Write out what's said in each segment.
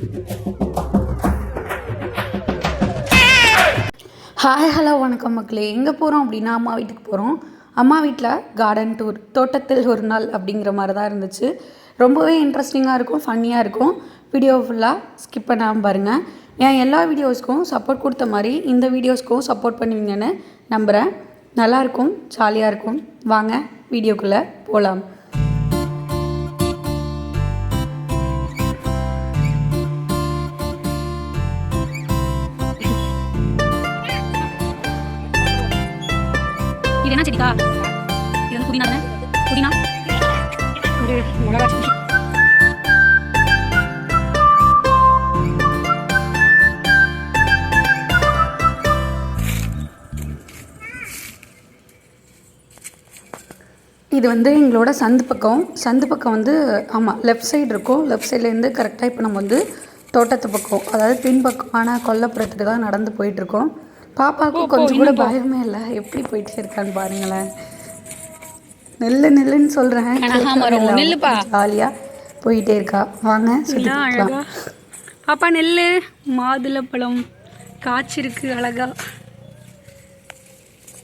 Hi hello வணக்கம் மக்களே. எங்கே போகிறோம் அப்படின்னா அம்மா வீட்டுக்கு போகிறோம். அம்மா வீட்டில் கார்டன் டூர், தோட்டத்தில் ஒரு நாள் அப்படிங்கிற மாதிரி தான் இருந்துச்சு. ரொம்பவே இன்ட்ரெஸ்டிங்காக இருக்கும், ஃபன்னியாக இருக்கும். வீடியோ ஃபுல்லாக ஸ்கிப் பண்ணாமல் பாருங்கள். என் எல்லா வீடியோஸ்க்கும் சப்போர்ட் கொடுத்த மாதிரி இந்த வீடியோஸ்க்கும் சப்போர்ட் பண்ணுவீங்கன்னு நம்புகிறேன். நல்லாயிருக்கும், ஜாலியாக இருக்கும். வாங்க வீடியோக்குள்ளே போகலாம். இது என்ன செடிக்கா? இது வந்து புதினா தானே? புதினா ஒரு மிளகா செடி. இது வந்து எங்களோட சந்து பக்கம் வந்து ஆமாம் லெஃப்ட் சைடு இருக்கும். லெஃப்ட் சைட்லேருந்து கரெக்டாக இப்போ நம்ம வந்து தோட்டத்து பக்கம், அதாவது பின்பக்கமான கொல்லப்புறத்துக்கு தான் நடந்து போயிட்டுருக்கோம். பாப்பாவுக்கும் கொஞ்சம் கூட பயமே இல்லை, எப்படி போயிட்டே இருக்கான்னு பாருங்களேன். நெல்லுன்னு சொல்கிறேன், ஜாலியாக போயிட்டே இருக்கா. வாங்க சுற்றிக்கலாம். பாப்பா நெல், மாதுளப்பழம் காய்ச்சிருக்கு அழகா.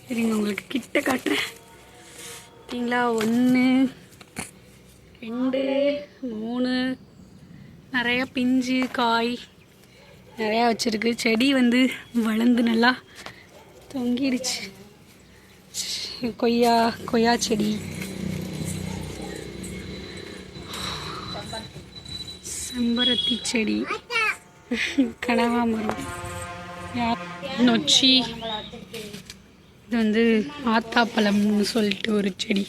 சரிங்க, உங்களுக்கு கிட்ட காட்டுறேன். பார்த்தீங்களா? 1 2 3 நிறையா பிஞ்சு காய் நிறையா வச்சுருக்கு. செடி வந்து வளர்ந்து நல்லா தொங்கிடுச்சு. கொய்யா செடி, செம்பருத்தி செடி, கனகாமரம், நொச்சி, இது வந்து ஆத்தாப்பழம்னு சொல்லிட்டு ஒரு செடி.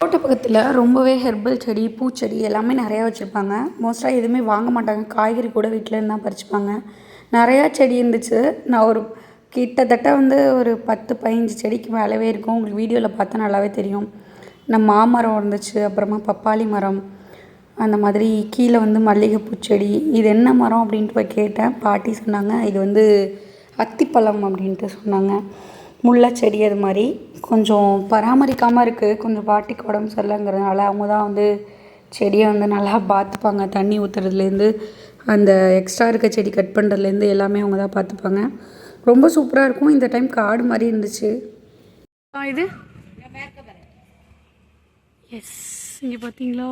தோட்ட பக்கத்தில் ரொம்பவே ஹெர்பல் செடி, பூச்செடி எல்லாமே நிறையா வச்சுருப்பாங்க. மோஸ்ட்டாக எதுவுமே வாங்க மாட்டாங்க. காய்கறி கூட வீட்டில் தான் பறிச்சுப்பாங்க. நிறையா செடி இருந்துச்சு. நான் ஒரு கிட்டத்தட்ட வந்து ஒரு 10-15 செடிக்கு மேலவே இருக்கும். உங்களுக்கு வீடியோவில் பார்த்தா நல்லாவே தெரியும். மாமரம் இருந்துச்சு, அப்புறமா பப்பாளி மரம், அந்த மாதிரி கீழே வந்து மல்லிகைப்பூ செடி. இது என்ன மரம் அப்படின்ட்டு போய் கேட்டேன். பாட்டி சொன்னாங்க இது வந்து அத்திப்பழம் அப்படின்ட்டு சொன்னாங்க. முல்லை செடி அது மாதிரி கொஞ்சம் பராமரிக்காமல் இருக்குது. கொஞ்சம் பாட்டிக்கு உடம்பு சரியில்லைங்கிறதுனால அவங்க தான் வந்து செடியை வந்து நல்லா பார்த்துப்பாங்க. தண்ணி ஊற்றுறதுலேருந்து அந்த எக்ஸ்ட்ரா இருக்க செடி கட் பண்ணுறதுலேருந்து எல்லாமே அவங்க தான் பார்த்துப்பாங்க. ரொம்ப சூப்பராக இருக்கும். இந்த டைம் காடு மாதிரி இருந்துச்சு. இது எஸ், இங்கே பார்த்தீங்களா?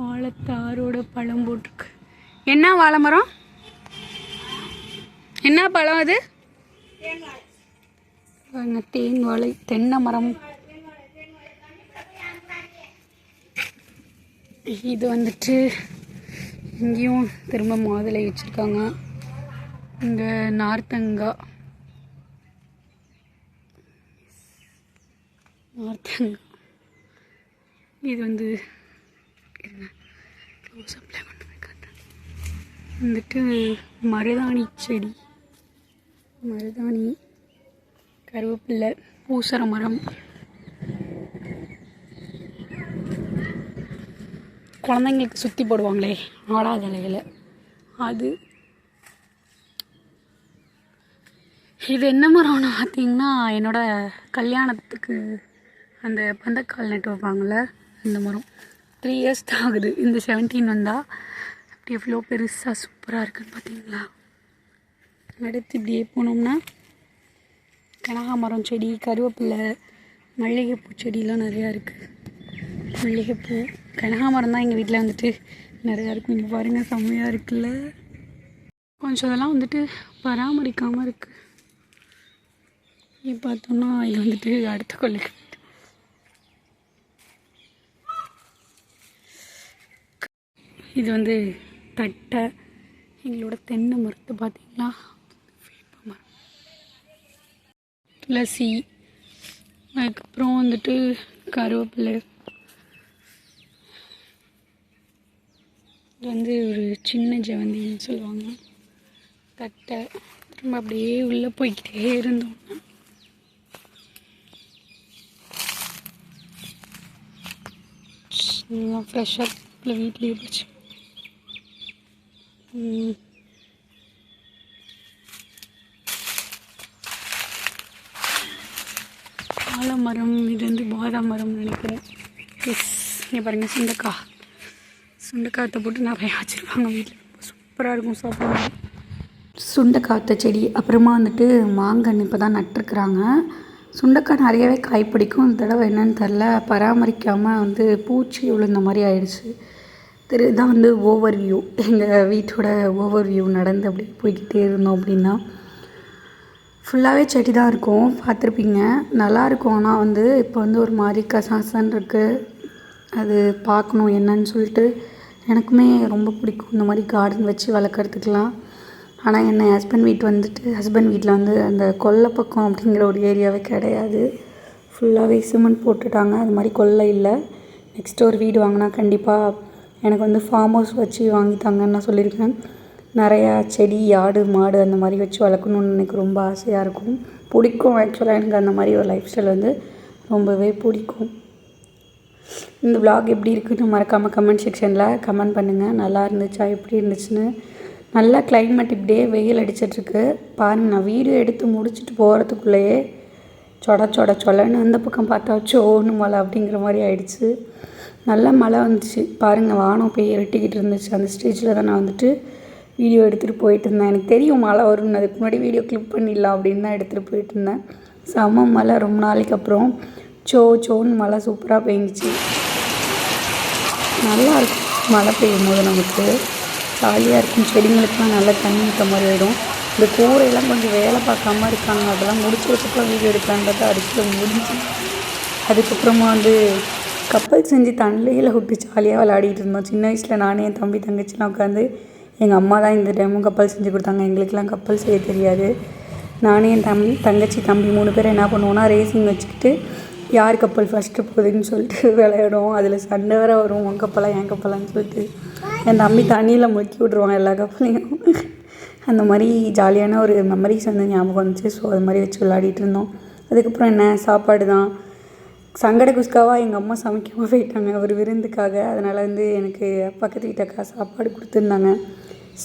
வாழைத்தாரோட பழம் போட்டிருக்கு. என்ன வாழை மரம்? என்ன பழம் அது? தேன் வாழை, தென்னை மரம். இது வந்துட்டு இங்கேயும் திரும்ப மாதுளை வச்சுருக்காங்க. இங்கே நார்த்தங்காய், இது வந்து வந்துட்டு மருதாணி செடி, மருதாணி, கருவேப்பிலை, பூசர மரம், குழந்தைங்களுக்கு சுற்றி போடுவாங்களே ஆடாத இலையில் அது. இது என்ன மரம்னு பார்த்தீங்கன்னா என்னோடய கல்யாணத்துக்கு அந்த பந்தக்கால் நட்டு வைப்பாங்கள்ல அந்த மரம். 3 years தான் ஆகுது. இந்த 17 வந்தால் அப்படி எவ்வளோ பெருசாக சூப்பராக இருக்குன்னு பார்த்தீங்களா? அடுத்து இப்படியே போனோம்னா கனகாமரம் செடி, கருவேப்பிலை, மல்லிகைப்பூ செடியெலாம் நிறையா இருக்குது. மல்லிகைப்பூ, கனகாமரம் தான் எங்கள் வீட்டில் வந்துட்டு நிறையா இருக்கும். இங்கே பாருங்கள், செம்மையாக இருக்குல்ல. கொஞ்சம் இதெல்லாம் வந்துட்டு பராமரிக்காமல் இருக்குது. இங்கே பார்த்தோம்னா இது வந்துட்டு அடுத்த கொள்ளைக்கு. இது வந்து தட்டை, எங்களோட தென்னை மரத்தை பார்த்தீங்களா? மரம், துளசி, அதுக்கப்புறம் வந்துட்டு கருவேப்பிலை. இது வந்து ஒரு சின்ன ஜெவந்தின்னு சொல்லுவாங்க. தட்டை திரும்ப அப்படியே உள்ளே போய்கிட்டே இருந்தோம்னா ஃப்ரெஷ்ஷாக வீட்லேயே போச்சு. ஆலமரம், இது வந்து பாதாம் மரம் நினைக்கிறேன். எஸ் இங்கே பாருங்கள் சுண்டைக்காயத்தை போட்டு நிறையா வச்சுருப்பாங்க வீட்டில். சூப்பராக இருக்கும் சாப்பிடுவாங்க. சுண்டைக்காய் செடி, அப்புறமா வந்துட்டு மாங்கன்று இப்போ தான் நட்டுருக்குறாங்க. சுண்டைக்காய் நிறையவே காய் பிடிக்கும். இந்த தடவை என்னன்னு தெரில, பராமரிக்காமல் வந்து பூச்சி விழுந்த மாதிரி ஆயிடுச்சு. இதுதான் வந்து ஓவர் வியூ, எங்கள் வீட்டோட ஓவர் வியூ. நடந்து அப்படி போய்கிட்டே இருந்தோம் அப்படின்னா ஃபுல்லாகவே செடி தான் இருக்கும், பார்த்துருப்பீங்க. நல்லாயிருக்கும். ஆனால் வந்து இப்போ வந்து ஒரு மாதிரி கசாசன் இருக்குது. அது பார்க்கணும் என்னன்னு சொல்லிட்டு. எனக்குமே ரொம்ப பிடிக்கும் இந்த மாதிரி கார்டன் வச்சு வளர்க்குறதுக்கெலாம். ஆனால் என்ன ஹஸ்பண்ட் வீட்டில் வந்து அந்த கொல்லை பக்கம் அப்படிங்கிற ஒரு ஏரியாவே கிடையாது. ஃபுல்லாகவே சிமெண்ட் போட்டுட்டாங்க. அது மாதிரி கொல்லை இல்லை. நெக்ஸ்ட்டு ஒரு வீடு வாங்கினா கண்டிப்பாக எனக்கு வந்து ஃபார்ம் ஹவுஸ் வச்சு வாங்கித்தாங்கன்னு நான் சொல்லியிருக்கேன். நிறையா செடி, ஆடு, மாடு அந்த மாதிரி வச்சு வளர்க்கணுன்னு எனக்கு ரொம்ப ஆசையாக இருக்கும். பிடிக்கும். ஆக்சுவலாக எனக்கு அந்த மாதிரி ஒரு லைஃப் ஸ்டைல் வந்து ரொம்பவே பிடிக்கும். இந்த vlog எப்படி இருக்குன்னு மறக்காமல் கமெண்ட் செக்ஷனில் கமெண்ட் பண்ணுங்கள். நல்லா இருந்துச்சா, எப்படி இருந்துச்சுன்னு. நல்லா கிளைமேட், இப்படியே வெயில் அடிச்சிட்ருக்கு பாருங்கள். நான் வீடியோ எடுத்து முடிச்சுட்டு போகிறதுக்குள்ளேயே சொலன்னு அந்த பக்கம் பார்த்தா சோன்னு மழை அப்படிங்கிற மாதிரி ஆயிடுச்சு. நல்லா மழை வந்துச்சு பாருங்கள். வானம் போய் இருட்டிக்கிட்டு இருந்துச்சு. அந்த ஸ்டேஜில் தான் நான் வந்துட்டு வீடியோ எடுத்துகிட்டு போயிட்டு இருந்தேன். எனக்கு தெரியும் மழை வரும்னு. அதுக்கு முன்னாடி வீடியோ கிளிப் பண்ணிடலாம் அப்படின்னு தான் எடுத்துகிட்டு போயிட்டு இருந்தேன். செம்ம மழை. ரொம்ப நாளைக்கு அப்புறம் சோன்னு மழை சூப்பராக பெஞ்சிச்சு. நல்லாயிருக்கும் மழை பெய்யும் போது, நமக்கு ஜாலியாக இருக்கும். செடிங்களுக்கெலாம் நல்லா தண்ணி ஊற்ற மாதிரி ஆகிடும். இந்த கூரையெல்லாம் கொஞ்சம் வேலை பார்க்காம இருக்காங்க. அதெல்லாம் முடிச்சு வச்சுக்கலாம் வீடியோ எடுக்கலான்னு பார்த்தா அடிச்சுட்டு முடிஞ்சு. அதுக்கப்புறமா வந்து கப்பல் செஞ்சு தண்ணியில் விட்டு ஜாலியாக விளையாடிட்டு இருந்தோம். சின்ன வயசில் நானே என் தம்பி தங்கச்சிலாம் உட்காந்து, எங்கள் அம்மா தான் இந்த டைமும் கப்பல் செஞ்சு கொடுத்தாங்க. எங்களுக்கெல்லாம் கப்பல் செய்ய தெரியாது. நானே என் தங்கச்சி தம்பி 3 பேர் என்ன பண்ணுவோன்னா, ரேசிங் வச்சுக்கிட்டு யார் கப்பல் ஃபஸ்ட்டு போகுதுன்னு சொல்லிட்டு விளையாடுவோம். அதில் சண்டை வேறு வரும், உன் கப்பலா என் கப்பலான்னு சொல்லிட்டு. என் தம்பி தண்ணியில் முக்கி விட்ருவான் எல்லா கப்பலையும். அந்த மாதிரி ஜாலியான ஒரு மெமரிஸ் வந்து ஞாபகம் வந்துச்சு. ஸோ அது மாதிரி வச்சு விளையாடிட்டு இருந்தோம். அதுக்கப்புறம் என்ன, சாப்பாடு தான். சங்கட குஸ்காவாக எங்கள் அம்மா சமைக்காமல் போயிட்டாங்க ஒரு விருந்துக்காக. அதனால் வந்து எனக்கு பக்கத்து வீட்டக்கா சாப்பாடு கொடுத்துருந்தாங்க.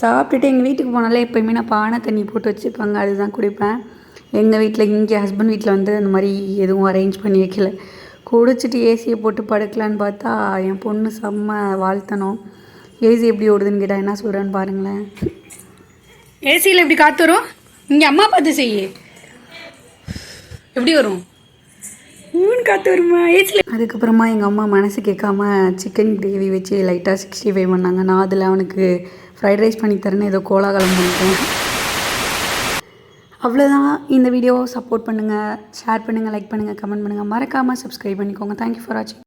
சாப்பிட்டுட்டு எங்கள் வீட்டுக்கு போனாலே எப்போயுமே நான் பானை தண்ணி போட்டு வச்சுருப்பாங்க, அதுதான் குடிப்பேன். எங்கள் வீட்டில், இங்கே ஹஸ்பண்ட் வீட்டில் வந்து அந்த மாதிரி எதுவும் அரேஞ்ச் பண்ணி வைக்கல. குடிச்சிட்டு ஏசியை போட்டு படுக்கலான்னு பார்த்தா என் பொண்ணு செம்ம வாழ்த்தணும். ஏசி எப்படி ஓடுதுன்னு கேட்டால் என்ன சொல்கிறேன்னு பாருங்களேன். ஏசியில் எப்படி காற்று வரும்? இங்கே அம்மா பார்த்து செய்ய எப்படி வரும்? காற்று வருமா ஏசியில்? அதுக்கப்புறமா எங்கள் அம்மா மனசு கேட்காம சிக்கன் கிரேவி வச்சு லைட்டாக 65 பண்ணாங்க. நான் அதில் அவனுக்கு ஃப்ரைட் ரைஸ் பண்ணி தரேன்னு ஏதோ கோலாகலம் பண்ணிட்டேன். அவ்வளோதான். இந்த வீடியோ சப்போர்ட் பண்ணுங்கள், ஷேர் பண்ணுங்கள், லைக் பண்ணுங்கள், கமெண்ட் பண்ணுங்கள். மறக்காமல் சப்ஸ்கிரைப் பண்ணிக்கோங்க. தேங்க்யூ ஃபார் வாட்சிங்.